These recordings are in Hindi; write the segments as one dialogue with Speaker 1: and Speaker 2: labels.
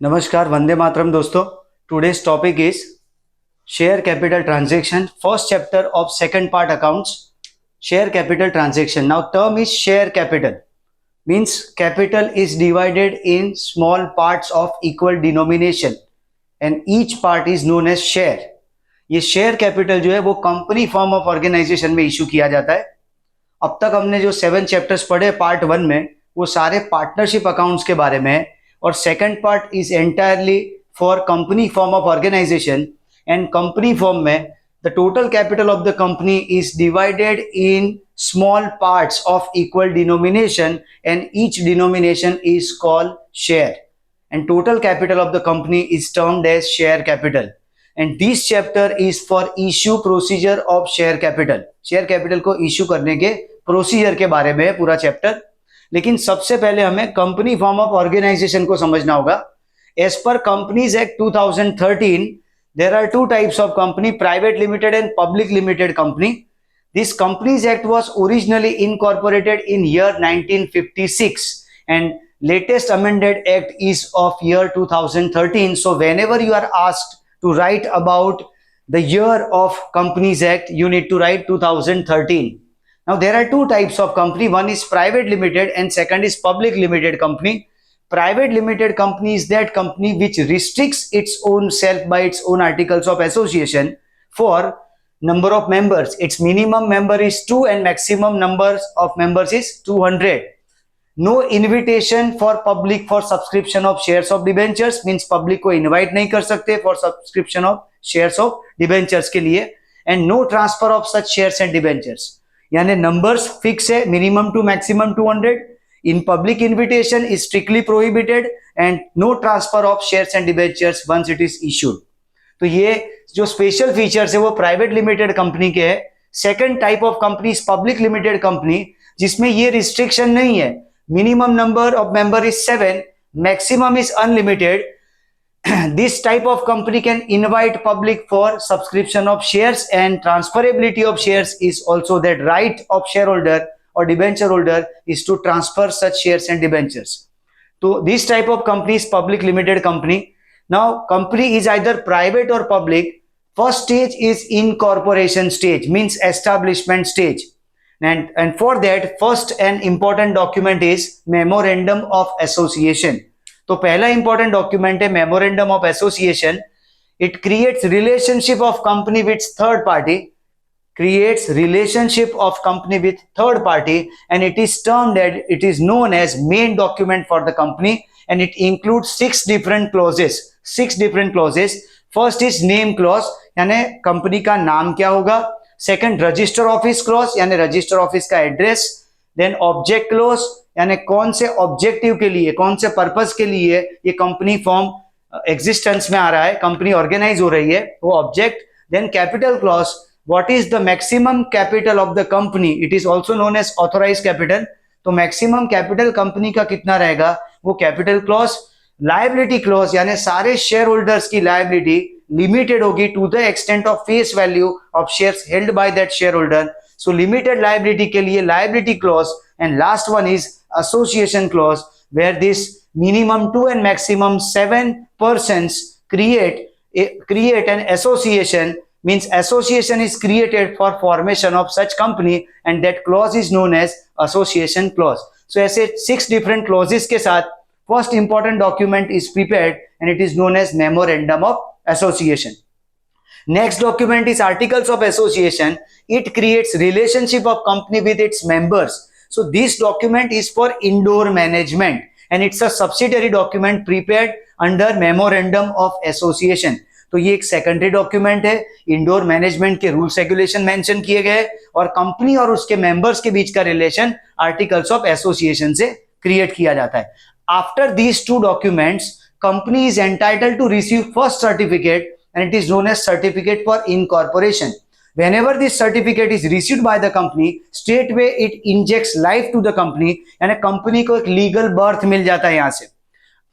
Speaker 1: नमस्कार, वंदे मातरम दोस्तों. Today's topic is share capital transaction, first chapter of second part accounts. Share capital transaction. Now term is share capital, means capital is divided in small parts of equal denomination and each part is known as share. ये शेयर कैपिटल जो है वो कंपनी फॉर्म ऑफ ऑर्गेनाइजेशन में इशू किया जाता है. अब तक हमने जो 7 चैप्टर्स पढ़े पार्ट 1 में वो सारे पार्टनरशिप अकाउंट्स के बारे में है और second part is entirely for company form of organisation. And company form में the total capital of the company is divided in small parts of equal denomination and each denomination is called share and total capital of the company is termed as share capital. And this chapter is for issue procedure of share capital. share capital को issue करने के procedure के बारे में है पूरा chapter. लेकिन सबसे पहले हमें company form of organization को समझना होगा. As per Companies Act 2013, there are two types of company, private limited and public limited company. This Companies Act was originally incorporated in year 1956 and latest amended act is of year 2013. So whenever you are asked to write about the year of Companies Act, you need to write 2013. Now there are two types of company. One is private limited and second is public limited company. Private limited company is that company which restricts its own self by its own articles of association for number of members. Its minimum member is 2 and maximum numbers of members is 200. No invitation for public for subscription of shares of debentures, means public को invite नहीं कर सकते for subscription of shares of debentures के लिए. And no transfer of such shares and debentures, यानी numbers fix है, minimum to maximum 200. In public invitation is strictly prohibited and no transfer of shares and debentures once it is issued. तो ये जो special features है वो private limited company के है. Second type of company is public limited company, जिसमें ये restriction नहीं है. Minimum number of member is 7, maximum is unlimited. This type of company can invite public for subscription of shares and transferability of shares is also that right of shareholder or debenture holder is to transfer such shares and debentures. So this type of company is public limited company. Now company is either private or public. First stage is incorporation stage, means establishment stage. And for that first and important document is memorandum of association. तो पहला important document है memorandum of association. It creates relationship of company with third party, creates relationship of company with third party, and it is termed that it is known as main document for the company, and it includes 6 different clauses. 6 different clauses. First is name clause, यानी कंपनी का नाम क्या होगा. सेकंड रजिस्टर ऑफिस क्लॉज, यानी रजिस्टर ऑफिस का एड्रेस. देन ऑब्जेक्ट क्लॉज, यानी कौन से ऑब्जेक्टिव के लिए, कौन से पर्पस के लिए ये कंपनी फॉर्म एग्जिस्टेंस में आ रहा है, कंपनी ऑर्गेनाइज हो रही है, वो object. Then capital clause, what is the maximum capital of the company, it is also known as authorise capital. तो मैक्सिमम कैपिटल कंपनी का कितना रहेगा, वो कैपिटल क्लॉज. लायबिलिटी क्लॉज, यानी सारे शेयर होल्डर्स की लायबिलिटी लिमिटेड होगी to the extent of face value of shares held by that share holder. So limited liability के लिए liability clause. And last one is association clause, where this minimum 2 and maximum 7 persons create an association, means association is created for formation of such company and that clause is known as association clause. So ऐसे 6 different clauses के साथ first important document is prepared and it is known as memorandum of association. Next document is articles of association. It creates relationship of company with its members. So this document is for indoor management and it's a subsidiary document prepared under memorandum of association. तो ये एक सेकेंडरी डॉक्यूमेंट है. इंडोर मैनेजमेंट के रूल्स रेगुलेशन मेंशन किए गए और कंपनी और उसके मेंबर्स के बीच का रिलेशन आर्टिकल्स ऑफ एसोसिएशन से क्रिएट किया जाता है. After these two documents, company is entitled to receive first certificate and it is known as certificate for incorporation. Whenever this certificate is received by the company, straightway it injects life to the company and a company को एक legal birth मिल जाता है यहाँ से.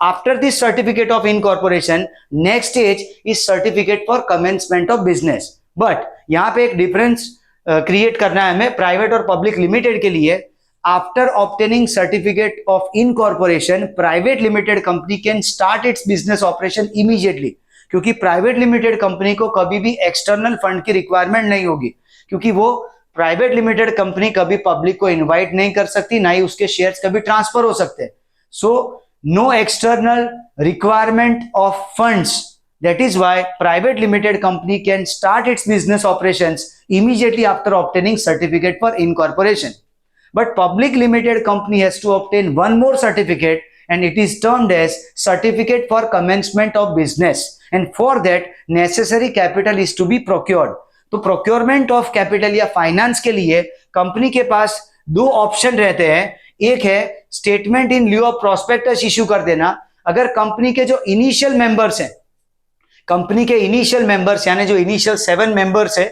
Speaker 1: After this certificate of incorporation, next stage is certificate for commencement of business. But यहाँ पे एक difference create करना है हमें private और public limited के लिए. after obtaining certificate of incorporation, private limited company can start its business operation immediately. क्योंकि प्राइवेट लिमिटेड कंपनी को कभी भी एक्सटर्नल फंड की रिक्वायरमेंट नहीं होगी, क्योंकि वो प्राइवेट लिमिटेड कंपनी कभी पब्लिक को इनवाइट नहीं कर सकती, ना ही उसके शेयर्स कभी ट्रांसफर हो सकते. So no external requirement of funds. That is why private limited company can start its business operations immediately after obtaining certificate for incorporation. But public limited company has to obtain one more certificate, and it is termed as certificate for commencement of business. And for that necessary capital is to be procured. तो procurement of capital या finance के लिए कंपनी के पास दो ऑप्शन रहते हैं. एक है statement in lieu of prospectus issue कर देना. अगर कंपनी के जो इनिशियल मेंबर्स हैं, कंपनी के इनिशियल मेंबर्स यानी जो इनिशियल 7 मेंबर्स है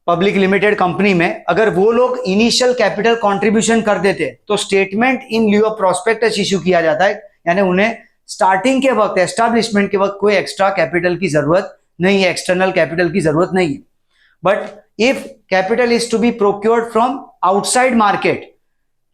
Speaker 1: पब्लिक लिमिटेड कंपनी में, अगर वो लोग इनिशियल कैपिटल कंट्रीब्यूशन कर देते तो statement in lieu of prospectus issue किया जाता है. यानी उन्हें स्टार्टिंग के वक्त, एस्टैब्लिशमेंट के वक्त कोई एक्स्ट्रा कैपिटल की जरूरत नहीं है, एक्सटर्नल कैपिटल की जरूरत नहीं है. But if capital is to be procured from outside market,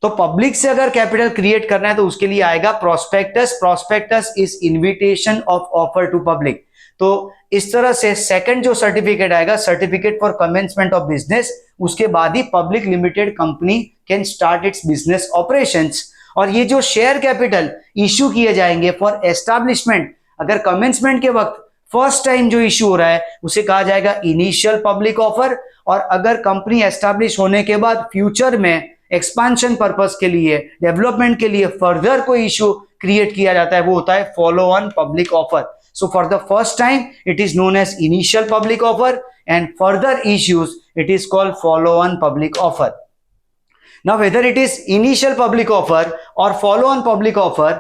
Speaker 1: तो पब्लिक से अगर कैपिटल क्रिएट करना है तो उसके लिए आएगा prospectus. Prospectus is invitation of offer to public. तो इस तरह से सेकंड जो सर्टिफिकेट आएगा, certificate for commencement of business, उसके बाद ही public limited company can start its business operations. और ये जो शेयर कैपिटल इश्यू किए जाएंगे फॉर एस्टैब्लिशमेंट, अगर कमेंसमेंट के वक्त फर्स्ट टाइम जो इश्यू हो रहा है उसे कहा जाएगा इनिशियल पब्लिक ऑफर. और अगर कंपनी एस्टैब्लिश होने के बाद फ्यूचर में एक्सपांशन पर्पस के लिए, डेवलपमेंट के लिए फर्दर कोई इश्यू क्रिएट किया जाता है, वो होता है follow on public offer. So for the first time it is known as initial public offer, and further issues it is called follow on public offer. Now whether it is initial public offer or follow on public offer,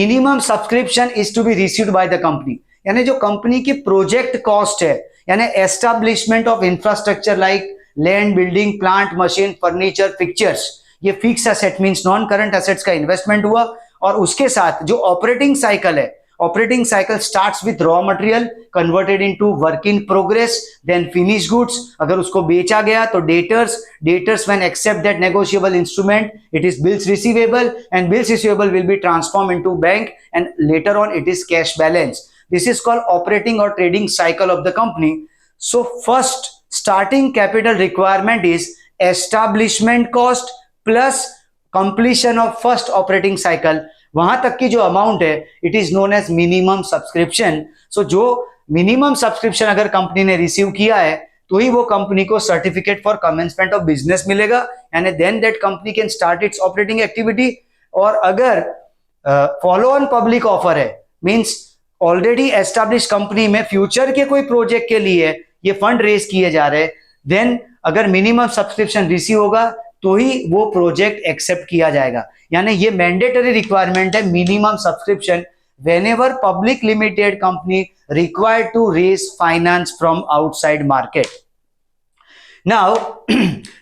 Speaker 1: minimum subscription is to be received by the company. यानी जो कंपनी की प्रोजेक्ट कॉस्ट है, यानी establishment of infrastructure like land, building, plant, machine, furniture, pictures, ये fix asset means non current assets का इन्वेस्टमेंट हुआ. और उसके साथ जो ऑपरेटिंग साइकिल है, operating cycle starts with raw material converted into work in progress, then finished goods. अगर उसको बेचा गया तो debtors when accept that negotiable instrument, it is bills receivable, and bills receivable will be transformed into bank, and later on it is cash balance. This is called operating or trading cycle of the company. So first starting capital requirement is establishment cost plus completion of first operating cycle. वहां तक की जो अमाउंट है it is known as minimum subscription. So जो मिनिमम सब्सक्रिप्शन अगर कंपनी ने रिसीव किया है तो ही वो कंपनी को certificate for commencement of business मिलेगा, यानी then that company can start its operating activity. और अगर फॉलो ऑन पब्लिक ऑफर है, मींस ऑलरेडी एस्टैब्लिश कंपनी में फ्यूचर के कोई प्रोजेक्ट के लिए ये फंड रेज किए जा रहे हैं, देन अगर मिनिमम सब्सक्रिप्शन रिसीव होगा तो ही वो प्रोजेक्ट एक्सेप्ट किया जाएगा. यानी ये मैंडेटरी रिक्वायरमेंट है, minimum subscription, whenever public limited company required to raise finance from outside market. Now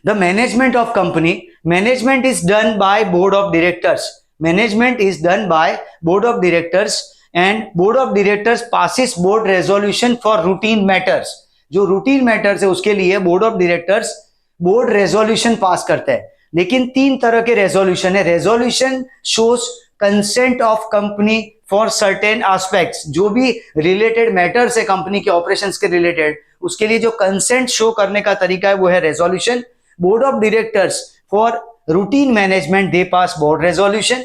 Speaker 1: the management of company, management is done by board of directors. Management is done by board of directors, and board of directors passes board resolution for routine matters. जो routine matters है उसके लिए board of directors board resolution pass करता है. लेकिन 3 तरह के रेजोल्यूशन है. Resolution shows consent of company for certain aspects, जो भी रिलेटेड मैटर्स है कंपनी के ऑपरेशंस के रिलेटेड, उसके लिए जो कंसेंट शो करने का तरीका है वो है resolution. Board of directors for routine management they pass board resolution.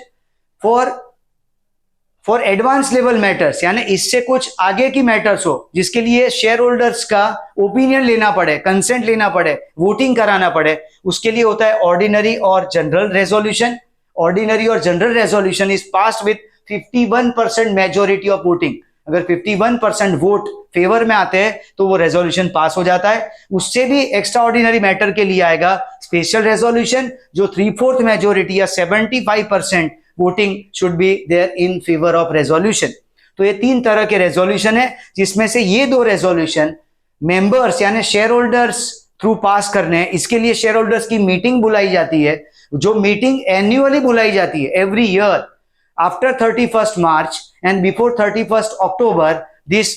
Speaker 1: For advance level matters, यानी इससे कुछ आगे की मैटर्स हो जिसके लिए शेयर होल्डर्स का ओपिनियन लेना पड़े, कंसेंट लेना पड़े, वोटिंग कराना पड़े, उसके लिए होता है ऑर्डिनरी और जनरल रेजोल्यूशन. ऑर्डिनरी और general resolution is passed with 51% majority of voting. अगर 51% वोट फेवर में आते हैं तो वो रेजोल्यूशन पास हो जाता है. उससे भी एक्स्ट्रा ऑर्डिनरी मैटर के लिए आएगा स्पेशल रेजोल्यूशन, जो 3/4 मेजोरिटी या 75% voting should be there in favour of resolution. तो ये 3 तरह के रेजोल्यूशन है, जिसमें से ये 2 रेजोल्यूशन मेंबर्स यानी शेयर होल्डर्स थ्रू पास करने हैं. इसके लिए शेयर होल्डर्स की मीटिंग बुलाई जाती है, जो मीटिंग एन्युअली बुलाई जाती है every year after 31st March and before 31st October. This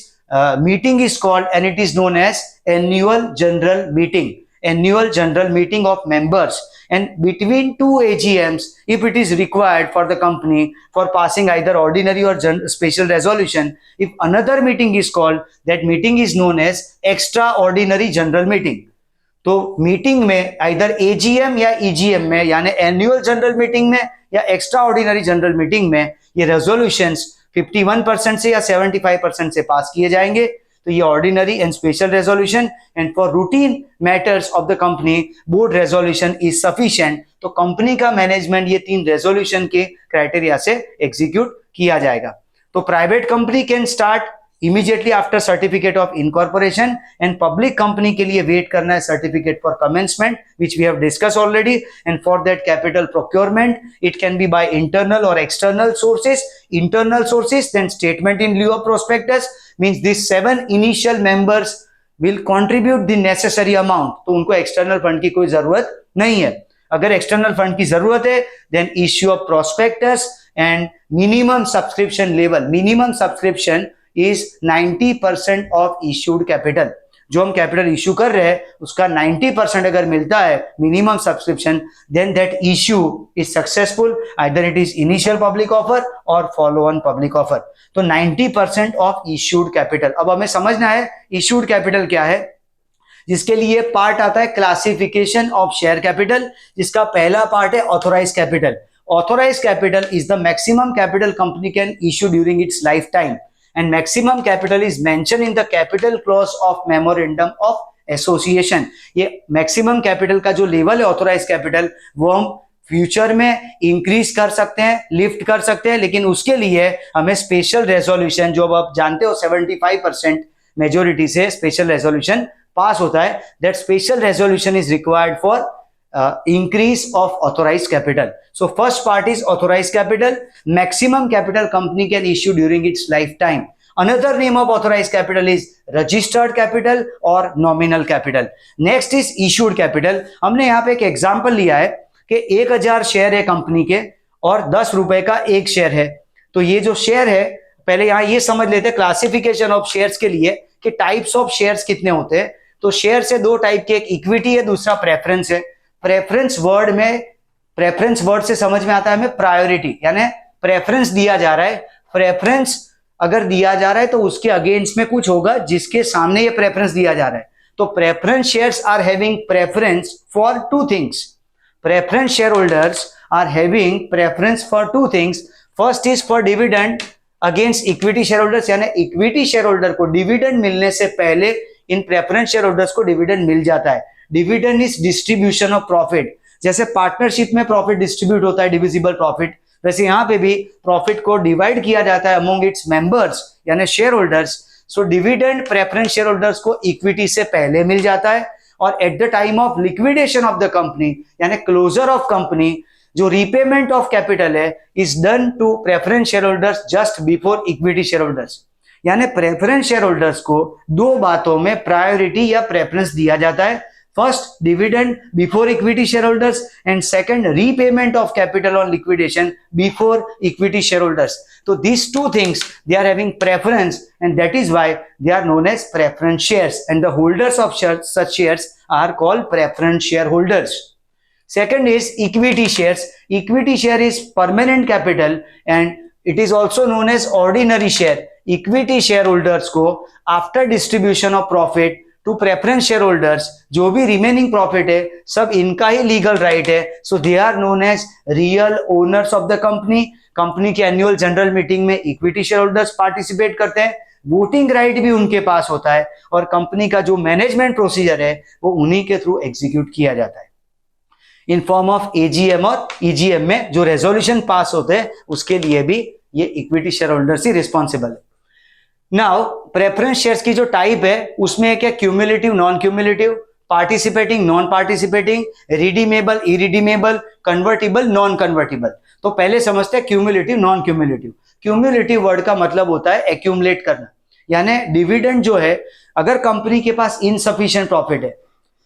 Speaker 1: meeting is called and it is known as annual general meeting. annual general meeting of members and between two AGMs if it is required for the company for passing either ordinary or special resolution. If another meeting is called, that meeting is known as extraordinary general meeting. तो मीटिंग में आइदर एजीएम या ईजीएम में यानी एनुअल जनरल मीटिंग में या एक्स्ट्रा ऑर्डिनरी जनरल मीटिंग में ये रेजोल्यूशंस 51% से या 75% से पास किए जाएंगे. तो ये ordinary and special resolution and for routine matters of the company board resolution is sufficient. तो कंपनी का मैनेजमेंट ये 3 रेजोल्यूशन के क्राइटेरिया से एग्जीक्यूट किया जाएगा. तो private company can start immediately after certificate of incorporation and public company के लिए वेट करना है certificate for commencement which we have discuss already. And for that capital procurement it can be by internal or external sources. Internal sources then statement in lieu of prospectus means these 7 initial members will contribute the necessary amount. तो उनको एक्सटर्नल फंड की कोई जरूरत नहीं है. अगर एक्सटर्नल फंड की जरूरत है then issue of prospectus and minimum subscription level. Minimum subscription is 90% of issued capital. जो हम कैपिटल इश्यू कर रहे हैं उसका 90% अगर मिलता है minimum subscription then that issue is successful either it is initial public offer और फॉलो ऑन पब्लिक ऑफर. तो 90% ऑफ इश्यूड कैपिटल. अब हमें समझना है इश्यूड कैपिटल क्या है, जिसके लिए पार्ट आता है क्लासिफिकेशन ऑफ शेयर कैपिटल, जिसका पहला पार्ट है authorise capital. Authorise capital is the maximum capital company can issue during its life time and maximum capital is mentioned in the capital clause of memorandum of association. ये maximum capital का जो लेवल है ऑथोराइज कैपिटल वो हम फ्यूचर में इंक्रीज कर सकते हैं, लिफ्ट कर सकते हैं, लेकिन उसके लिए हमें स्पेशल रेजोल्यूशन जो आप जानते हो 75% मेजोरिटी से स्पेशल रेजोल्यूशन पास होता है. That special resolution is required for increase of authorized capital. So first part is authorized capital. Maximum capital company can issue during its lifetime. Another name of authorized capital is registered capital or nominal capital. Next is issued capital. हमने यहाँ पे एक एग्जाम्पल लिया है कि 1000 शेयर है कंपनी के और 10 रुपए का एक शेयर है. तो ये जो शेयर है पहले यहाँ ये समझ लेते हैं क्लासिफिकेशन ऑफ शेयर्स के लिए कि टाइप्स ऑफ शेयर्स कितने होते हैं. तो शेयर से 2 टाइप के, एक इक्विटी है दूसरा प्रेफरेंस है. प्रेफरेंस वर्ड में, प्रेफरेंस वर्ड से समझ में आता है हमें प्रायोरिटी, यानी प्रेफरेंस दिया जा रहा है. प्रेफरेंस अगर दिया जा रहा है तो उसके अगेंस्ट में कुछ होगा जिसके सामने ये प्रेफरेंस दिया जा रहा है. तो preference shares are having preference for 2 things. Preference share holders are having preference for 2 things. First is for dividend against equity share holders, यानी इक्विटी शेयर होल्डर को डिविडेंड मिलने से पहले इन प्रेफरेंस शेयर होल्डर्स को डिविडेंड मिल जाता है. Dividend is distribution of profit. जैसे पार्टनरशिप में प्रॉफिट डिस्ट्रीब्यूट होता है डिविजिबल प्रॉफिट, वैसे यहाँ पे भी प्रॉफिट को डिवाइड किया जाता है अमोंग इट्स मेंबर्स यानी share holders. So dividend preference share holders को इक्विटी से पहले मिल जाता है और at the time of liquidation of the company यानी क्लोजर ऑफ कंपनी जो रीपेमेंट ऑफ कैपिटल है is done to preference share holders just before equity share holders. यानी प्रेफरेंस शेयर होल्डर्स को 2 बातों में प्रायोरिटी या प्रेफरेंस दिया जाता है. First, dividend before equity shareholders, and second, repayment of capital on liquidation before equity shareholders. So these 2 things they are having preference, and that is why they are known as preference shares. And the holders of such shares are called preference shareholders. Second is equity shares. Equity share is permanent capital, and it is also known as ordinary share. Equity shareholders को after distribution of profit to preference share holders जो भी रिमेनिंग प्रॉफिट है सब इनका ही लीगल राइट है. So they are known as real owners of the company. Company के एनुअल जनरल मीटिंग में इक्विटी शेयर होल्डर्स पार्टिसिपेट करते हैं, वोटिंग राइट भी उनके पास होता है और कंपनी का जो मैनेजमेंट प्रोसीजर है वो उन्हीं के थ्रू एग्जीक्यूट किया जाता है इन फॉर्म ऑफ एजीएम और ईजीएम में जो रेजोल्यूशन पास होते हैं उसके लिए भी ये इक्विटी शेयर होल्डर्स ही रिस्पॉन्सिबल है. नाउ प्रेफरेंस शेयर्स की जो टाइप है उसमें क्या cumulative, non cumulative, participating, non participating, redeemable, irredeemable, convertible, non convertible. तो पहले समझते हैं cumulative, non cumulative. Cumulative word का मतलब होता है एक्यूमुलेट करना, यानी डिविडेंड जो है अगर कंपनी के पास इनसफिशिएंट प्रॉफिट है,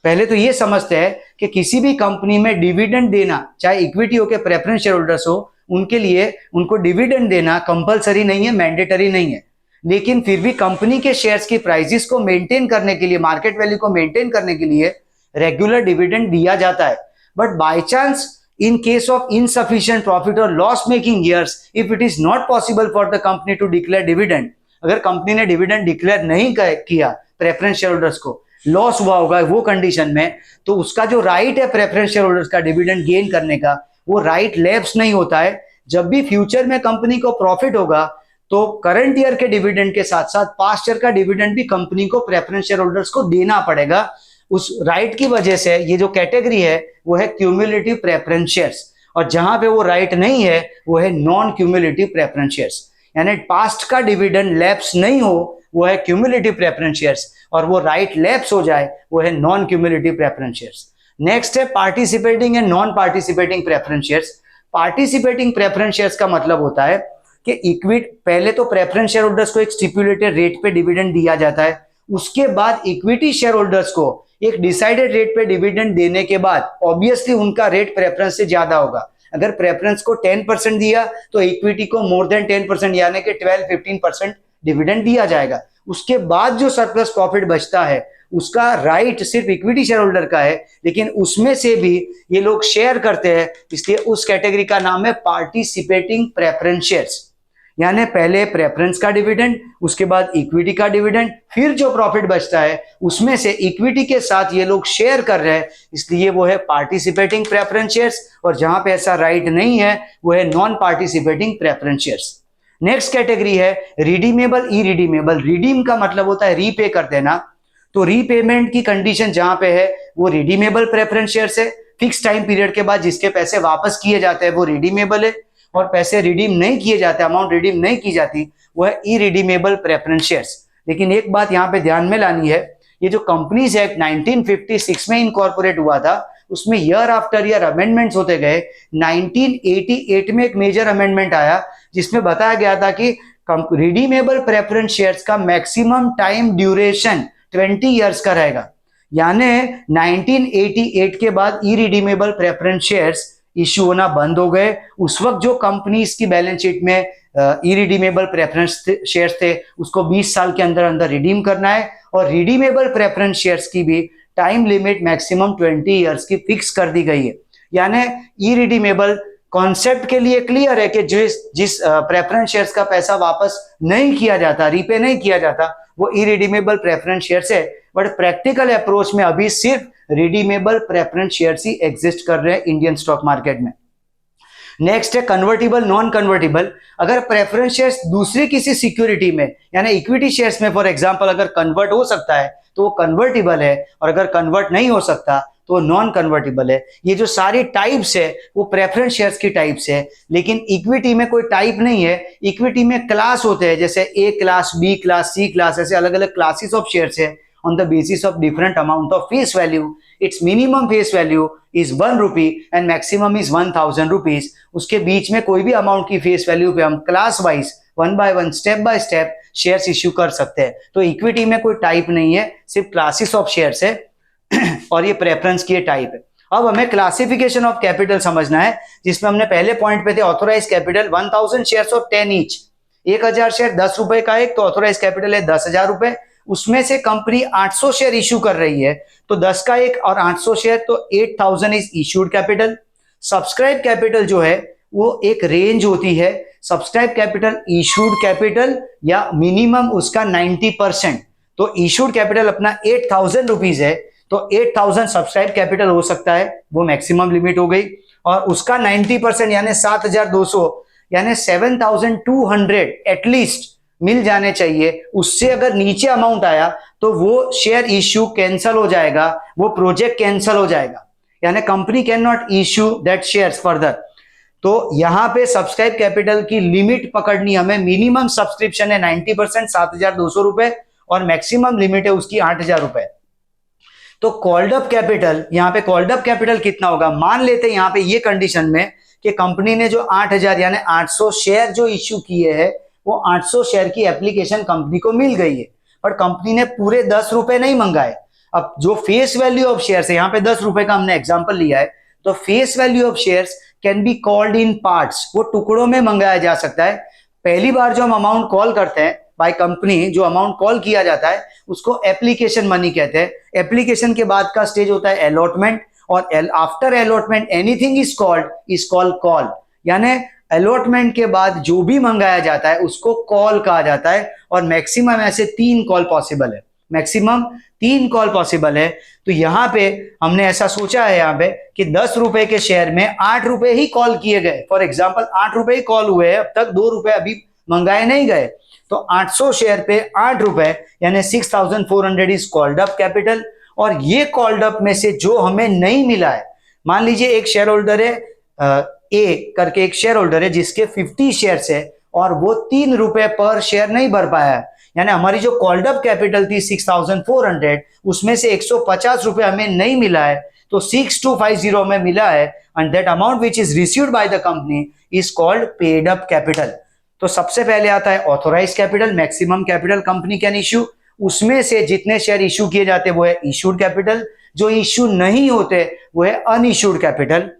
Speaker 1: पहले तो ये समझते हैं कि किसी भी कंपनी में डिविडेंड देना चाहे इक्विटी हो के प्रेफरेंस शेयर होल्डर्स हो उनके लिए उनको डिविडेंड देना कंपलसरी नहीं है, मैंडेटरी नहीं है. लेकिन फिर भी कंपनी के शेयर्स की प्राइसेस को मेंटेन करने के लिए, मार्केट वैल्यू को मेंटेन करने के लिए रेगुलर डिविडेंड दिया जाता है। But by chance in case of insufficient profit or loss making years, if it is not possible for the company to declare dividend, अगर कंपनी ने डिविडेंड डिक्लेयर नहीं किया प्रेफरेंस शेयर होल्डर्स को, लॉस हुआ होगा वो कंडीशन में, तो उसका जो राइट है प्रेफरेंस शेयर होल्डर्स का डिविडेंड गेन करने का, वो राइट लैप्स नहीं होता है। जब भी फ्यूचर में कंपनी को प्रॉफिट होगा तो करंट ईयर के डिविडेंड के साथ साथ पास्ट ईयर का डिविडेंड भी कंपनी को प्रेफरेंस शेयर होल्डर्स को देना पड़ेगा। उस राइट की वजह से ये जो कैटेगरी है वो है क्यूमुलेटिव प्रेफरेंस शेयर्स, और जहां पे वो राइट नहीं है वो है नॉन क्यूमुलेटिव प्रेफरेंस शेयर्स, यानी पास्ट का डिविडेंड लैप्स नहीं हो वो है क्यूमुलेटिव प्रेफरेंस शेयर्स, और वो राइट लैप्स हो जाए वो है non cumulative preference shares. Next है participating and non participating preference shares. Participating preference shares का मतलब होता है कि इक्विटी, पहले तो प्रेफरेंस शेयर होल्डर्स को एक स्टिपुलेटेड रेट पे डिविडेंड दिया जाता है, उसके बाद इक्विटी शेयर होल्डर्स को एक डिसाइडेड रेट पे डिविडेंड देने के बाद ऑब्वियसली उनका रेट प्रेफरेंस से ज्यादा होगा। अगर प्रेफरेंस को 10% दिया तो इक्विटी को मोर देन 10% यानी कि 12-15% डिविडेंड दिया जाएगा। उसके बाद जो सरप्लस प्रॉफिट बचता है उसका राइट सिर्फ इक्विटी शेयर होल्डर का है, लेकिन उसमें से भी ये लोग शेयर करते हैं, इसलिए उस कैटेगरी का नाम है पार्टिसिपेटिंग प्रेफरेंस शेयर्स। यानी पहले प्रेफरेंस का डिविडेंड, उसके बाद इक्विटी का डिविडेंड, फिर जो प्रॉफिट बचता है उसमें से इक्विटी के साथ ये लोग शेयर कर रहे हैं, इसलिए वो है पार्टिसिपेटिंग प्रेफरेंस शेयर्स। और जहां पे ऐसा राइट नहीं है वो है non participating preference shares. Next category है रिडीमेबल इरिडीमेबल। रिडीम का मतलब होता है रीपे कर देना, तो रीपेमेंट की कंडीशन जहां पे है वो रिडीमेबल प्रेफरेंस शेयर्स है। फिक्स टाइम पीरियड के बाद जिसके पैसे वापस किए जाते हैं वो रिडीमेबल है, और पैसे रिडीम नहीं किए जाते, अमाउंट रिडीम नहीं की जाती, वो है इरिडीमेबल प्रेफरेंस शेयर्स। लेकिन एक बात यहाँ पे ध्यान में लानी है, ये जो कंपनीज एक्ट 1956 में इनकॉर्पोरेट हुआ था उसमें ईयर आफ्टर ईयर अमेंडमेंट्स होते गए। 1988 में एक मेजर अमेंडमेंट आया जिसमें बताया गया था कि रिडीमेबल प्रेफरेंस शेयर्स का मैक्सिमम टाइम ड्यूरेशन 20 ईयर्स का रहेगा। यानी 1988 के बाद इरिडीमेबल प्रेफरेंस शेयर्स इश्यू होना बंद हो गए। उस वक्त जो कंपनीज की बैलेंस शीट में इरिडीमेबल प्रेफरेंस शेयर्स थे उसको 20 साल के अंदर अंदर रिडीम करना है, और रिडीमेबल प्रेफरेंस शेयर्स की भी टाइम लिमिट मैक्सिमम 20 ईयर्स की फिक्स कर दी गई है। यानी इरिडीमेबल कॉन्सेप्ट के लिए क्लियर है कि जिस प्रेफरेंस शेयर्स का पैसा वापस नहीं किया जाता, रीपे नहीं किया जाता, वो इरिडीमेबल प्रेफरेंस शेयर्स है। बट प्रैक्टिकल अप्रोच में अभी सिर्फ रिडीमेबल प्रेफरेंस शेयर्स ही एग्जिस्ट कर रहे हैं इंडियन स्टॉक मार्केट में। नेक्स्ट है कन्वर्टिबल नॉन कन्वर्टिबल। अगर प्रेफरेंस शेयर्स दूसरी किसी सिक्योरिटी में यानी इक्विटी शेयर्स में फॉर एग्जांपल अगर कन्वर्ट हो सकता है तो वो कन्वर्टिबल है, और अगर कन्वर्ट नहीं हो सकता तो नॉन कन्वर्टिबल है। ये जो सारी टाइप्स है वो प्रेफरेंस शेयर्स की टाइप्स है, लेकिन इक्विटी में कोई टाइप नहीं है। इक्विटी में क्लास होते हैं, जैसे ए क्लास, बी क्लास, सी क्लास, ऐसे अलग अलग क्लासेस ऑफ शेयर्स है on the basis of different amount of face value. Its minimum face value is 1 rupee and maximum is 1000 rupees. उसके बीच में कोई भी अमाउंट की फेस वैल्यू पे हम class wise 1 by 1 step by step shares issue कर सकते हैं। तो इक्विटी में कोई टाइप नहीं है, सिर्फ क्लासेस ऑफ शेयर्स है और ये प्रेफरेंस की टाइप है। अब हमें क्लासिफिकेशन ऑफ कैपिटल समझना है, जिसमें हमने पहले पॉइंट पे थे authorise capital 1000 shares of 10 each. 1000 share 10 रुपए का एक, तो ऑथोराइज कैपिटल है 10,000 रुपए। उसमें से कंपनी 800 शेयर इश्यू कर रही है, तो 10 का एक और 800 शेयर, तो 8000 is issued capital. Subscribe capital जो है वो एक रेंज होती है, सब्सक्राइब कैपिटल इश्यूड कैपिटल या मिनिमम उसका 90%। तो इश्यूड कैपिटल अपना 8000 रुपीज है, तो 8000 सब्सक्राइब कैपिटल हो सकता है, वो मैक्सिमम लिमिट हो गई। और उसका 90% यानी 7200 यानी 7200 एटलीस्ट मिल जाने चाहिए। उससे अगर नीचे अमाउंट आया तो वो शेयर इश्यू कैंसल हो जाएगा, वो प्रोजेक्ट कैंसल हो जाएगा, यानी company can not issue that shares further. तो यहां पे सब्सक्राइब कैपिटल की लिमिट पकड़नी हमें, मिनिमम सब्सक्रिप्शन है 90% 7200 रुपए, और मैक्सिमम लिमिट है उसकी 8000 रुपए। तो कॉल्ड अप कैपिटल, यहाँ पे कॉल्ड अप कैपिटल कितना होगा, मान लेते हैं यहाँ पे ये कंडीशन में कि कंपनी ने जो 8000 यानी 800 शेयर जो इश्यू किए हैं वो 800 शेयर की एप्लीकेशन कंपनी को मिल गई है, पर कंपनी ने पूरे 10 रुपए नहीं मंगाए। अब जो फेस वैल्यू ऑफ शेयर्स है, यहाँ पे 10 रुपए का हमने एग्जांपल लिया है, तो face value of shares can be called in parts, वो टुकड़ों में मंगाया जा सकता है। पहली बार जो हम अमाउंट कॉल करते हैं बाय कंपनी, जो अमाउंट कॉल किया जाता है उसको एप्लीकेशन मनी कहते हैं। एप्लीकेशन के बाद का स्टेज होता है अलॉटमेंट, और after allotment anything is called call. यानी अलॉटमेंट के बाद जो भी मंगाया जाता है उसको कॉल कहा जाता है, और मैक्सिमम ऐसे 3 कॉल पॉसिबल है, मैक्सिमम 3 कॉल पॉसिबल है। तो यहाँ पे हमने ऐसा सोचा है यहाँ पे कि 10 रुपए के शेयर में 8 रुपए ही कॉल किए गए। फॉर एग्जांपल 8 रुपए ही कॉल हुए हैं, अब तक 2 रुपए अभी मंगाए नहीं गए, तो 800 शेयर पे 8 रुपए यानी 6400 इज कॉल्ड अप कैपिटल। और ये कॉल्ड अप में से जो हमें नहीं मिला है, मान लीजिए एक शेयर होल्डर है, ए करके एक शेयर होल्डर है जिसके 50 शेयर्स है और वो 3 रुपए पर शेयर नहीं भर पाया है, यानी हमारी जो कॉल्ड अप कैपिटल थी 6400, उसमें से 150 रुपए हमें नहीं मिला है, तो 6250 में मिला है, and that amount which is received by the company is called paid up capital. तो सबसे पहले आता है authorise capital, maximum capital company can issue, उसमें से जितने शेयर इश्यू किए जाते हैं वो है इश्यूड कैपिटल, जो इश्यू नहीं होते वो है अनइश्यूड कैपिटल।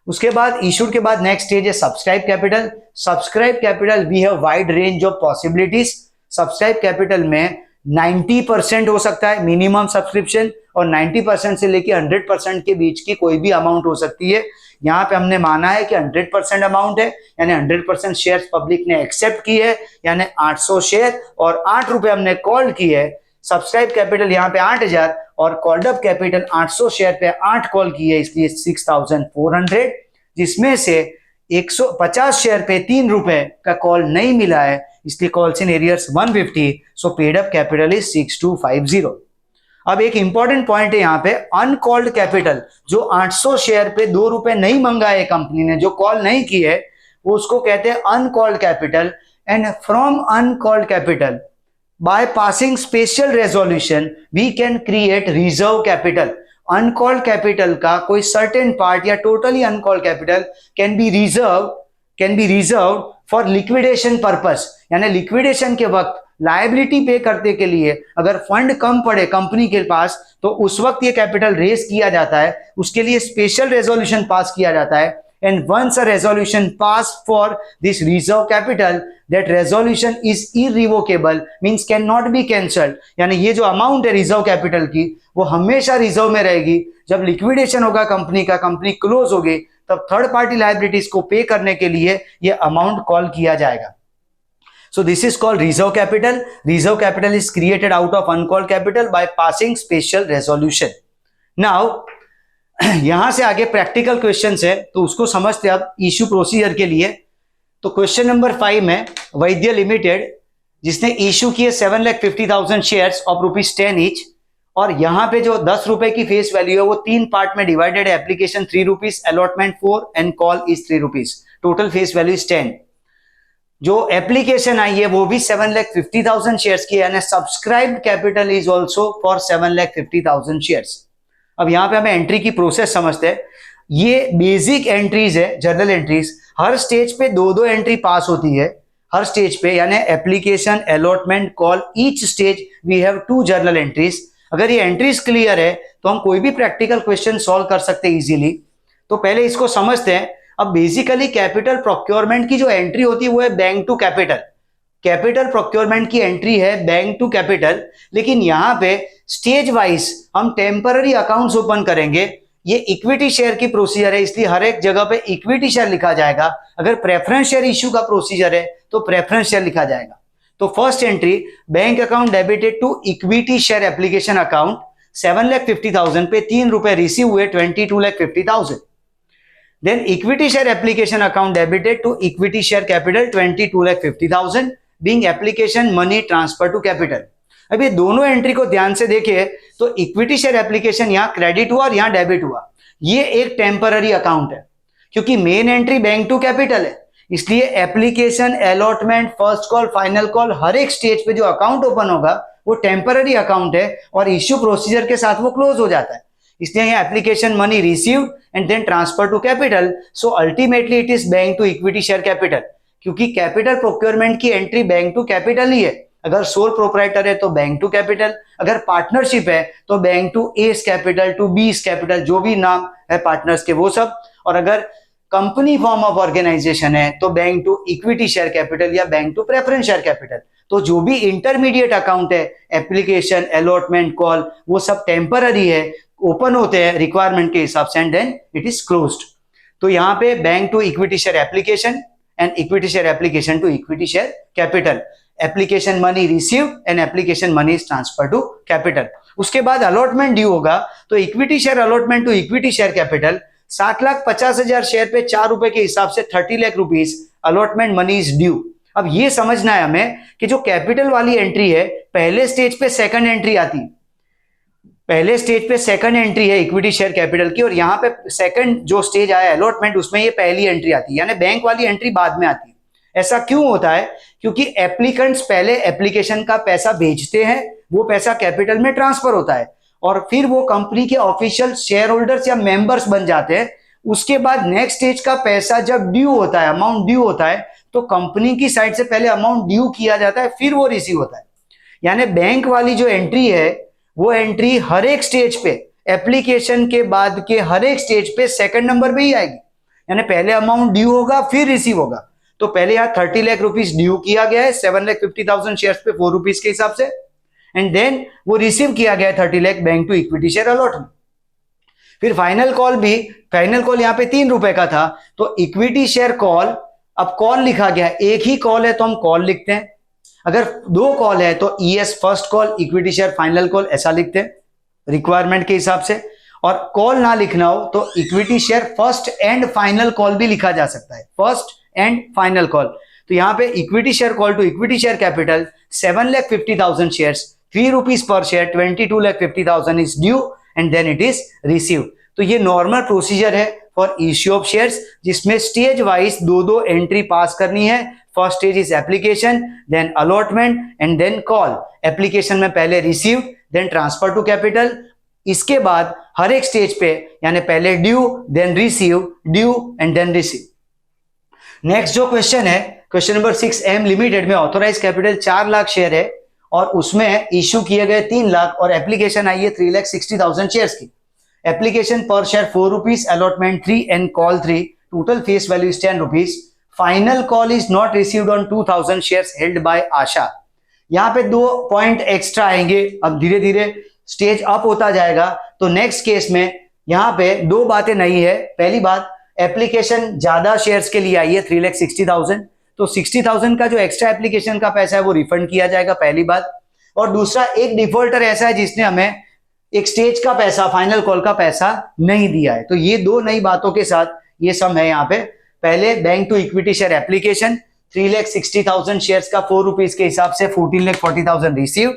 Speaker 1: उसके बाद इश्यूड के बाद नेक्स्ट स्टेज है subscribe capital. Subscribe capital V have wide range of possibilities. Subscribe capital में 90% हो सकता है मिनिमम सब्सक्रिप्शन, और 90% से लेके 100% के बीच की कोई भी अमाउंट हो सकती है। यहाँ पे हमने माना है कि 100% अमाउंट है, यानी 100% शेयर्स पब्लिक ने एक्सेप्ट की है, यानी 800 शेयर और 8 रुपए हमने कॉल की है। सब्सक्राइब कैपिटल यहाँ पे 8000 और कॉल्ड अप कैपिटल 800 शेयर पे 8 कॉल की है, इसलिए 6400, जिसमें से 150 शेयर पे 3 रुपए का कॉल नहीं मिला है, इसलिए calls in arrears 150, so paid up capital is 6250। अब एक इंपॉर्टेंट पॉइंट है यहाँ पे, अनकॉल्ड कैपिटल, जो 800 शेयर पे 2 रुपए नहीं मंगाए कंपनी ने, जो कॉल नहीं की है, वो उसको कहते हैं uncalled capital. And from uncalled capital by passing special resolution we can create reserve capital. Uncalled capital का कोई सर्टेन पार्ट या totally uncalled capital can be reserve for liquidation purpose, यानी लिक्विडेशन के वक्त लायबिलिटी पे करने के लिए अगर फंड कम पड़े कंपनी के पास, तो उस वक्त ये कैपिटल रेज किया जाता है, उसके लिए स्पेशल रेजोल्यूशन पास किया जाता है। And once a resolution pass for this reserve capital, that resolution is irrevocable, means can not be cancelled, यानी ये जो अमाउंट है रिजर्व कैपिटल की वो हमेशा रिजर्व में रहेगी। जब लिक्विडेशन होगा कंपनी का, कंपनी क्लोज होगी, तब थर्ड पार्टी लायबिलिटीज को पे करने के लिए ये अमाउंट कॉल किया जाएगा। So this is called reserve capital. Reserve capital is created out of uncalled capital by passing special resolution. Now यहां से आगे प्रैक्टिकल क्वेश्चंस है, तो उसको समझते हैं अब इश्यू प्रोसीजर के लिए। तो क्वेश्चन नंबर 5 में वैद्य लिमिटेड जिसने इश्यू किए 7,50,000 शेयर्स ऑफ ₹10 ईच, और यहाँ पे जो 10 रुपए की फेस वैल्यू है वो 3 पार्ट में डिवाइडेड है। Application 3 rupees, allotment 4 and call is 3 rupees. Total face value is 10। जो एप्लीकेशन आई है वो भी 7,50,000 शेयर्स की, यानी subscribed capital is also for 7,50,000 shares. अब यहाँ पे हमें एंट्री की प्रोसेस समझते हैं। ये बेसिक एंट्रीज है, जर्नल एंट्रीज। हर स्टेज पे 2-2 एंट्री पास होती है, हर स्टेज पे, यानी application, allotment, call, each stage we have 2 journal entries. अगर ये एंट्रीज क्लियर है तो हम कोई भी प्रैक्टिकल क्वेश्चन सॉल्व कर सकते हैं इजीली। तो पहले इसको समझते हैं। अब बेसिकली कैपिटल प्रोक्योरमेंट की जो एंट्री होती है वो है bank to capital. Capital procurement की एंट्री है बैंक टू कैपिटल, लेकिन यहाँ पे स्टेज वाइज हम टेम्पररी अकाउंट्स ओपन करेंगे। ये इक्विटी शेयर की प्रोसीजर है, इसलिए हर एक जगह पे इक्विटी शेयर लिखा जाएगा। अगर प्रेफरेंस शेयर इश्यू का प्रोसीजर है तो प्रेफरेंस शेयर लिखा जाएगा। तो first entry, bank account debited to equity share application account, 7,50,000 पे 3 रुपए रिसीव हुए, 22,50,000। Then equity share application account debited to equity share capital 22,50,000 being application money transfer to capital। अब ये दोनों एंट्री को ध्यान से देखिए तो इक्विटी शेयर एप्लीकेशन यहाँ क्रेडिट हुआ और यहाँ डेबिट हुआ। ये एक टेम्पररी अकाउंट है क्योंकि main entry bank to capital है, इसलिए application, allotment, first call, final call, हर एक स्टेज पे जो अकाउंट ओपन होगा वो टेम्पररी अकाउंट है और इश्यू प्रोसीजर के साथ वो क्लोज हो जाता है। इसलिए यहाँ application money received and then transfer to capital, so ultimately it is bank to equity share capital, क्योंकि कैपिटल प्रोक्योरमेंट की एंट्री बैंक टू कैपिटल ही है। अगर सोल प्रोप्राइटर है तो बैंक टू कैपिटल, अगर पार्टनरशिप है तो bank to A's capital, to B's capital, जो भी नाम है पार्टनर्स के वो सब, और अगर कंपनी फॉर्म ऑफ ऑर्गेनाइजेशन है तो bank to equity share capital या bank to preference share capital. तो जो भी इंटरमीडिएट अकाउंट है, एप्लीकेशन, अलॉटमेंट, कॉल, वो सब टेम्पररी है, ओपन होते हैं रिक्वायरमेंट के हिसाब से, and then it is closed. तो यहाँ पे bank to equity share application and equity share application to equity share capital, application money received and application money is transfer to capital. उसके बाद अलॉटमेंट ड्यू होगा, तो equity share allotment to equity share capital, 7,50,000 share पे 4 रुपए के हिसाब से 30 lakh rupees allotment money is due. अब ये समझना है हमें कि जो कैपिटल वाली एंट्री है, पहले स्टेज पे सेकंड एंट्री आती है, पहले स्टेज पे सेकंड एंट्री है इक्विटी शेयर कैपिटल की, और यहाँ पे सेकंड जो स्टेज आया अलॉटमेंट, उसमें ये पहली एंट्री आती है, यानी बैंक वाली एंट्री बाद में आती है। ऐसा क्यों होता है? क्योंकि एप्लीकेंट्स पहले एप्लीकेशन का पैसा भेजते हैं, वो पैसा कैपिटल में ट्रांसफर होता है, और फिर वो कंपनी के ऑफिशियल शेयर होल्डर्स या मेंबर्स बन जाते हैं। उसके बाद नेक्स्ट स्टेज का पैसा जब ड्यू होता है, अमाउंट ड्यू होता है, तो कंपनी की साइड से पहले अमाउंट ड्यू किया जाता है, फिर वो रिसीव होता है। यानी बैंक वाली जो एंट्री है, वो एंट्री हर एक स्टेज पे, एप्लीकेशन के बाद के हर एक स्टेज पे सेकंड नंबर पे ही आएगी। यानी पहले अमाउंट ड्यू होगा, फिर रिसीव होगा। तो पहले यहाँ 30 लाख रुपीज ड्यू किया गया है 7,50,000 शेयर्स पे 4 रुपीज के हिसाब से, एंड देन वो रिसीव किया गया है 30 lakh bank to equity share allotment. फिर फाइनल कॉल भी, फाइनल कॉल यहाँ पे 3 रुपए का था, तो इक्विटी शेयर कॉल, अब कॉल लिखा गया है, एक ही कॉल है तो हम कॉल लिखते हैं, अगर 2 कॉल है तो ES first call, equity share final call, ऐसा लिखते हैं रिक्वायरमेंट के हिसाब से। और कॉल ना लिखना हो तो equity share first and final call भी लिखा जा सकता है, फर्स्ट एंड फाइनल कॉल। तो यहाँ पे equity share call to equity share capital 7,50,000 shares, 3 rupees per share, 22,50,000 is due and then it is receive. तो ये नॉर्मल प्रोसीजर है फॉर इश्यू ऑफ शेयर्स, जिसमें स्टेज वाइज 2 एंट्री पास करनी है। First stage is application, then allotment and then call. Application में पहले receive, then transfer to capital. इसके बाद हर एक स्टेज पे, यानी पहले due, then receive, due and then receive. Next जो क्वेश्चन है, क्वेश्चन नंबर 6M लिमिटेड में ऑथोराइज कैपिटल 4 लाख शेयर है, और उसमें इश्यू किए गए 3 लाख, और एप्लीकेशन आई है 3,60,000 शेयर्स की। एप्लीकेशन पर share 4 rupees, allotment 3 and call 3, total face value is 10 rupees. Final call is not received on 2,000 shares held by Asha. यहाँ पे 2 पॉइंट एक्स्ट्रा आएंगे, अब धीरे धीरे स्टेज अप होता जाएगा। तो नेक्स्ट केस में यहाँ पे 2 बातें नहीं है। पहली बात, एप्लीकेशन ज्यादा शेयर्स के लिए आई है 3,60,000, तो 60,000 का जो एक्स्ट्रा एप्लीकेशन का पैसा है वो रिफंड किया जाएगा, पहली बात। और दूसरा, एक डिफॉल्टर ऐसा है जिसने हमें एक स्टेज का पैसा, फाइनल कॉल का पैसा नहीं दिया है। तो ये 2 नई बातों के साथ ये सम है यहाँ पे। पहले bank to equity share application 3,60,000 shares का 4 रुपीज के हिसाब से 14,40,000 रिसीव्ड।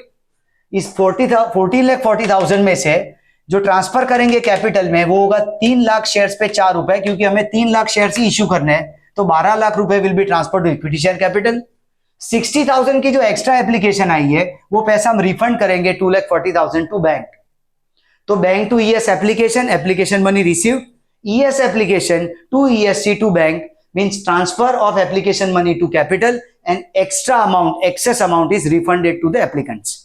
Speaker 1: इस 14,40,000 में से जो ट्रांसफर करेंगे कैपिटल में वो होगा 3 लाख शेयर्स पे 4 रुपए, क्योंकि हमें 3 लाख शेयर्स ही इश्यू करने हैं, तो 12 लाख रुपए will be transfer to equity share capital. 60,000 की जो एक्स्ट्रा एप्लीकेशन आई है वो पैसा हम रिफंड करेंगे 2,40,000 टू बैंक। तो bank to ES application, application money received, ES application to ESC to bank means transfer of application money to capital, and extra amount, excess amount is refunded to the applicants.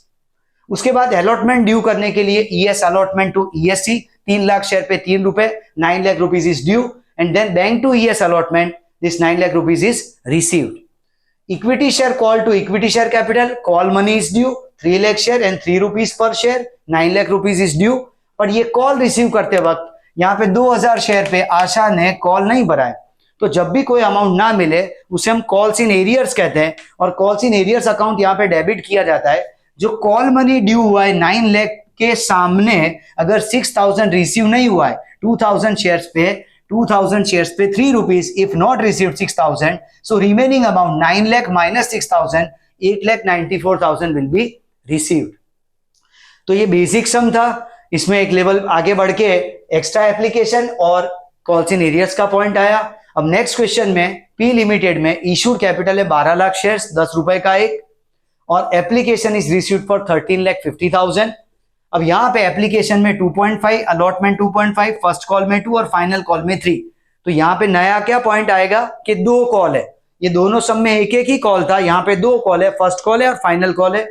Speaker 1: उसके बाद अलॉटमेंट ड्यू करने के लिए ES allotment to ESC 3 lakh share पे 3 रुपए, 9 lakh rupees is due, and then bank to ES allotment, this 9 lakh rupees is received. Equity share call to equity share capital, call money is due, 3 lakh share and 3 rupees per share, 9 lakh rupees is due. और ये कॉल रिसीव करते वक्त यहाँ पे 2,000 शेयर पे आशा ने कॉल नहीं भरा है, तो जब भी कोई अमाउंट ना मिले उसे हम कॉल्स इन एरियर्स कहते हैं, और कॉल्स इन एरियर्स अकाउंट यहाँ पे डेबिट किया जाता है। जो कॉल मनी ड्यू हुआ है 9 लाख के सामने अगर 6,000 रिसीव नहीं हुआ है 2,000 शेयर्स पे, 2,000 shares पे 3 rupees, if not received 6,000, so remaining amount 9 lakh minus 6,000, 8,94,000 will be received. तो ये बेसिक सम था, इसमें एक लेवल आगे बढ़ के एक्स्ट्रा एप्लीकेशन और कॉल्स इन एरियर्स का पॉइंट आया। अब नेक्स्ट क्वेश्चन में पी लिमिटेड में इशूड कैपिटल है 12 लाख शेयर्स, 10 रुपए का एक, और एप्लीकेशन इज रिसीव्ड फॉर 13,50,000। अब यहाँ पे एप्लीकेशन में 2.5, अलॉटमेंट 2.5, फर्स्ट कॉल में 2 और फाइनल कॉल में 3। तो यहाँ पे नया क्या पॉइंट आएगा कि 2 कॉल है, ये दोनों सब में एक एक ही कॉल था, यहाँ पे 2 कॉल है, फर्स्ट कॉल है और फाइनल कॉल है।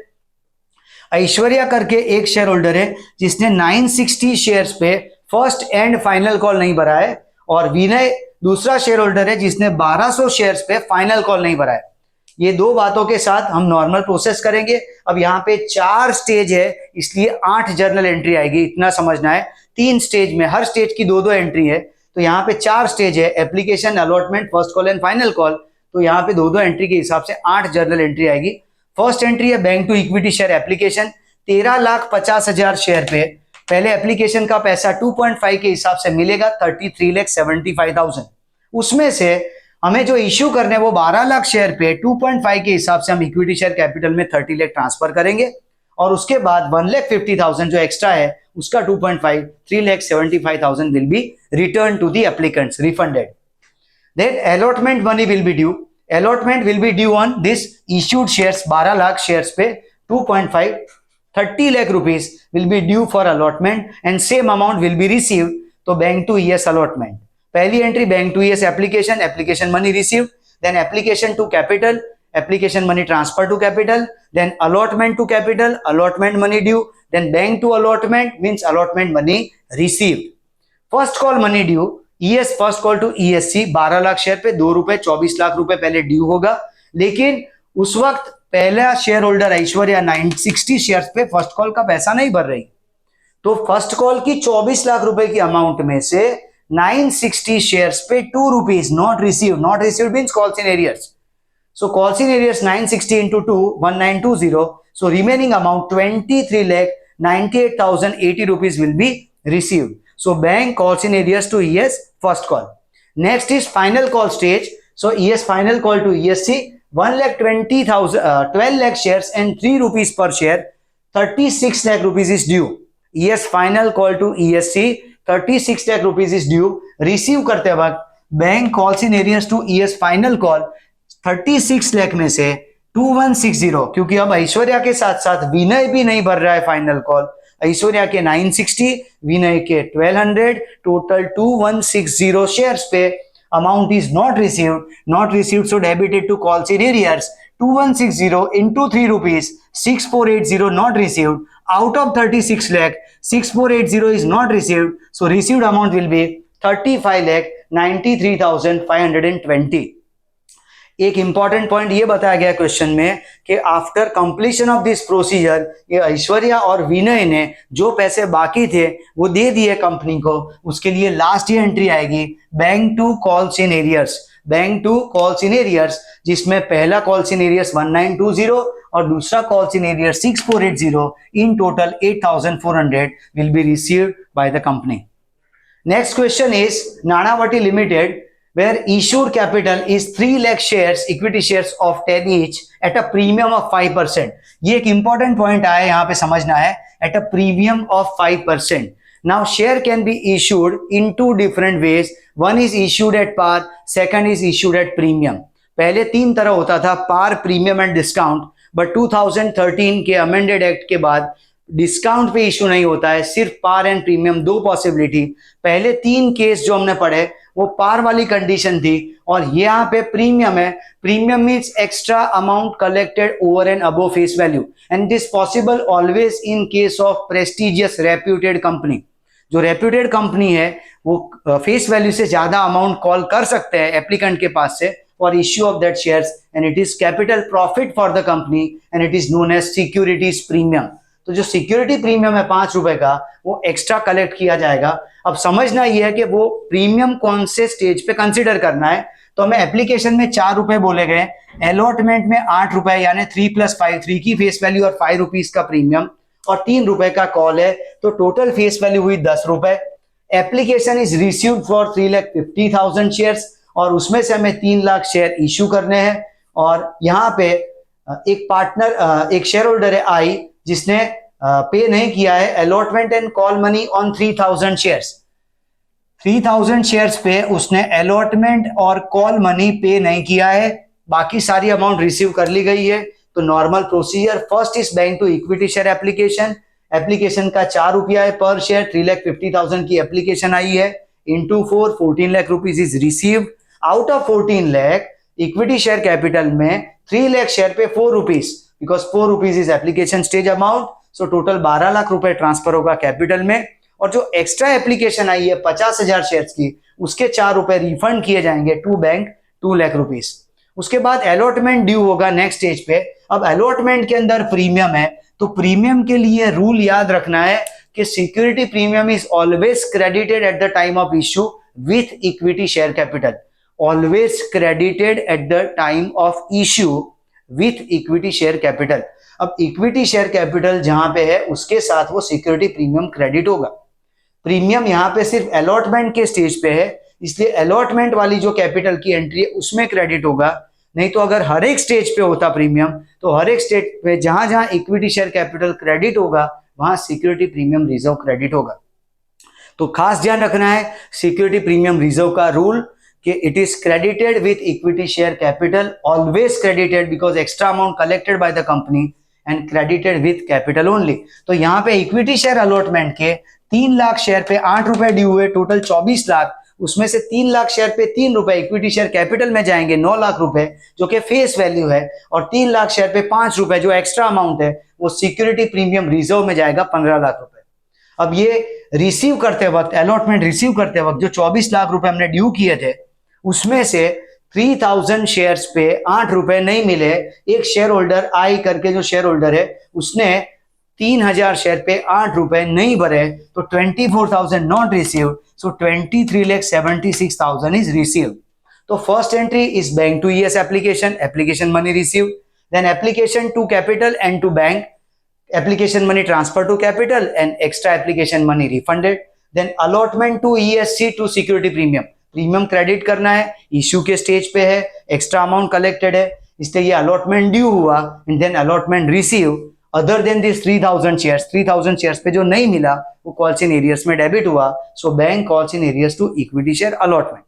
Speaker 1: ऐश्वर्या करके एक शेयर होल्डर है जिसने 960 शेयर्स पे फर्स्ट एंड फाइनल कॉल नहीं भरा है, और विनय दूसरा शेयर होल्डर है जिसने 1200 शेयर्स पे फाइनल कॉल नहीं भरा है। ये दो बातों के साथ हम नॉर्मल प्रोसेस करेंगे। अब यहाँ पे 4 स्टेज है, इसलिए 8 जर्नल एंट्री आएगी, इतना समझना है। 3 स्टेज में, हर स्टेज की 2-2 एंट्री है, तो यहाँ पे 4 स्टेज है, application, allotment, first call and final call. तो यहाँ पे 2-2 एंट्री के हिसाब से 8 जर्नल एंट्री आएगी। फर्स्ट एंट्री है bank to equity share application, 13,50,000 share पे पहले एप्लीकेशन का पैसा 2.5 के हिसाब से मिलेगा 33,75,000। उसमें से हमें जो इश्यू करने हैं वो 12 लाख शेयर पे 2.5 के हिसाब से हम इक्विटी शेयर कैपिटल में 30 लाख ट्रांसफर करेंगे, और उसके बाद 1,50,000 जो एक्स्ट्रा है उसका 2.5, 3,75,000 will be return to the applicants, refunded. Then allotment money will be due. Allotment will be due on this issued shares, 12 lakh shares पे 2.5, 30 lakh rupees will be due for allotment and same amount will be received. तो बैंक टू ईएस allotment, पहली entry bank to ES application, application money received, then application to capital, application money transfer to capital, then allotment to capital, allotment money due, then bank to allotment means allotment money received. First call money due, ES first call to ESC, 12 lakh share पे 2 रुपए 24 लाख रुपए पहले ड्यू होगा, लेकिन उस वक्त पहला शेयर होल्डर ऐश्वर्या 960 शेयर्स पे फर्स्ट कॉल का पैसा नहीं भर रही, तो फर्स्ट कॉल की 24 लाख रुपए की अमाउंट में से 960 शेयर्स पे 2 rupees not receive, not received means calls in arrears, so calls in arrears 960 into 2 1920, so remaining amount 23,98,080 rupees will be received. So bank calls in arrears to ES first call. Next is final call stage. So ES final call to ESC, 1,20,000 12 lakh shares and 3 rupees per share, 36 lakh rupees is due. ES final call to ESC, 36 lakh rupees is due. Receive करते वक्त bank calls in arrears to ES final call 36 lakh में से 2160, क्योंकि अब ऐश्वर्या के साथ साथ विनय भी नहीं भर रहा है फाइनल कॉल, ऐश्वर्या के 960, विनय के 1200, टोटल 2160 शेयर्स पे amount is not received, so debited to calls in arrears, 2160 into 3 rupees 6480 not received, out of 36 lakh 6480 is not received, so received amount will be 35,93,520। एक इंपॉर्टेंट पॉइंट ये बताया गया क्वेश्चन में कि after completion of this procedure ये ऐश्वर्या और विनय ने जो पैसे बाकी थे वो दे दिए कंपनी को, उसके लिए लास्ट ये एंट्री आएगी bank to calls in arrears, bank to calls in arrears, जिसमें पहला कॉल्स इन एरियर्स 1920 और दूसरा calls in arrears 6480, in total 8,400 will be received by the company. Next question is Nanavati limited where issued capital is 3 lakh shares, equity shares of 10 each at a premium of 5%. ये एक important point आया यहाँ पे समझना है, at a premium of 5%. Now share can be issued in 2 different ways. One is issued at par, second is issued at premium. पहले 3 तरह होता था, par, premium and discount, but 2013 के amended act के बाद डिस्काउंट पे इशू नहीं होता है, सिर्फ पार एंड प्रीमियम, 2 पॉसिबिलिटी। पहले 3 केस जो हमने पढ़े वो पार वाली कंडीशन थी, और यहाँ पे प्रीमियम है। Premium means extra amount collected over and above face value, and it is possible always in case of prestigious reputed company. जो रेप्यूटेड कंपनी है वो फेस वैल्यू से ज्यादा अमाउंट कॉल कर सकते हैं एप्लीकेंट के पास से for issue of that shares, and it is capital profit for the company and it is known as securities premium. तो जो सिक्योरिटी प्रीमियम है 5 रुपए का, वो एक्स्ट्रा कलेक्ट किया जाएगा। अब समझना ये है कि वो प्रीमियम कौन से स्टेज पे कंसीडर करना है। तो हमें एप्लीकेशन में 4 रुपए बोले गए, अलॉटमेंट में 8 रुपए, यानी 3 + 5, 3 की फेस वैल्यू और 5 रुपीज का प्रीमियम, और 3 रुपए का कॉल है, तो टोटल फेस वैल्यू हुई 10 रुपए। Application is received for 3,50,000 shares, और उसमें से हमें 3 लाख शेयर इश्यू करने हैं। और यहाँ पे एक पार्टनर, एक शेयर होल्डर है आई, जिसने पे नहीं किया है allotment and call money on 3,000 shares. 3,000 shares पे उसने अलॉटमेंट और कॉल मनी पे नहीं किया है, बाकी सारी अमाउंट रिसीव कर ली गई है। तो normal procedure, first is bank to equity share application, application का 4 रुपया है पर शेयर, 3,50,000 की एप्लीकेशन आई है, into 4, 14 lakh rupees is received. Out of 14 lakh equity share capital में 3 लाख शेयर पे 4 rupees, because 4 rupees is application stage amount, so total 12 lakh रुपए ट्रांसफर होगा कैपिटल में। और जो एक्स्ट्रा एप्लीकेशन आई है 50,000 शेयर्स की, उसके 4 रुपए रिफंड किए जाएंगे टू बैंक, 2 लाख रुपीज। उसके बाद अलॉटमेंट ड्यू होगा नेक्स्ट स्टेज पे। अब अलॉटमेंट के अंदर प्रीमियम है, तो प्रीमियम के लिए रूल याद रखना है कि security premium is always credited eight the time of issue with equity share capital. Always credited eight the time of issue with equity share capital. अब इक्विटी शेयर कैपिटल जहां पे है उसके साथ वो सिक्योरिटी प्रीमियम क्रेडिट होगा। प्रीमियम यहाँ पे सिर्फ अलॉटमेंट के स्टेज पे है, इसलिए अलॉटमेंट वाली जो कैपिटल की एंट्री है उसमें क्रेडिट होगा। नहीं तो अगर हर एक स्टेज पे होता प्रीमियम, तो हर एक स्टेज पे जहां जहां इक्विटी शेयर कैपिटल क्रेडिट होगा वहां सिक्योरिटी प्रीमियम रिजर्व क्रेडिट होगा। तो खास ध्यान रखना है सिक्योरिटी प्रीमियम रिजर्व का रूल कि it is credited with equity share capital, always credited because extra amount collected by the company and credited with capital only. तो यहाँ पे इक्विटी शेयर अलॉटमेंट के 3 लाख शेयर पे 8 रुपए ड्यू हुए, टोटल 24 लाख, उसमें से 3 लाख शेयर पे 3 रुपए इक्विटी शेयर कैपिटल में जाएंगे 9 लाख रुपए जो कि फेस वैल्यू है, और 3 लाख शेयर पे 5 रुपए जो एक्स्ट्रा अमाउंट है वो सिक्योरिटी प्रीमियम रिजर्व में जाएगा 15 लाख रुपए। अब ये रिसीव करते वक्त, अलॉटमेंट रिसीव करते वक्त जो 24 लाख रुपए हमने ड्यू किए थे उसमें से 3000 शेयर्स पे 8 रुपए नहीं मिले। एक शेयर होल्डर आई करके जो शेयर होल्डर है उसने 3000 शेयर पे 8 रुपए नहीं भरे, तो 24,000 not received, so 23,76,000 is received. तो first entry is bank to ES application, application money received, then application to capital and to bank, application money transfer to capital and extra application money refunded, then allotment to ESC to security premium, premium credit करना है, इश्यू के स्टेज पे है, एक्स्ट्रा अमाउंट कलेक्टेड है, इसलिए ये अलॉटमेंट ड्यू हुआ, and then allotment receive. Other than this 3000 shares पे जो नहीं मिला वो कॉल्स इन एरियर्स में डेबिट हुआ, so bank calls in arrears to equity share allotment.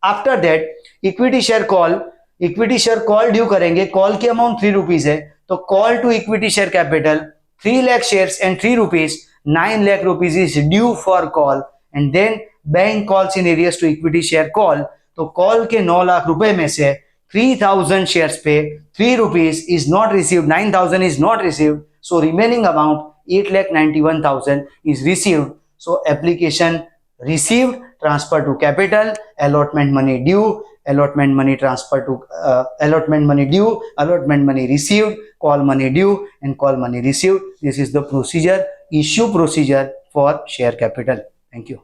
Speaker 1: After that equity share call due करेंगे, कॉल की अमाउंट 3 रुपीज है, तो call to equity share capital 3 lakh shares and 3 rupees, 9 lakh rupees is due for call, and then bank calls in arrears to equity share call. तो कॉल के 9 लाख रुपए में से 3000 शेयर्स पे 3 rupees is not received, 9000 is not received, so remaining amount 8,91,000 is received, so application received, transfer to capital, allotment money due, allotment money transfer to allotment money due, allotment money received, call money due and call money received. This is the procedure, issue procedure for share capital. Thank you.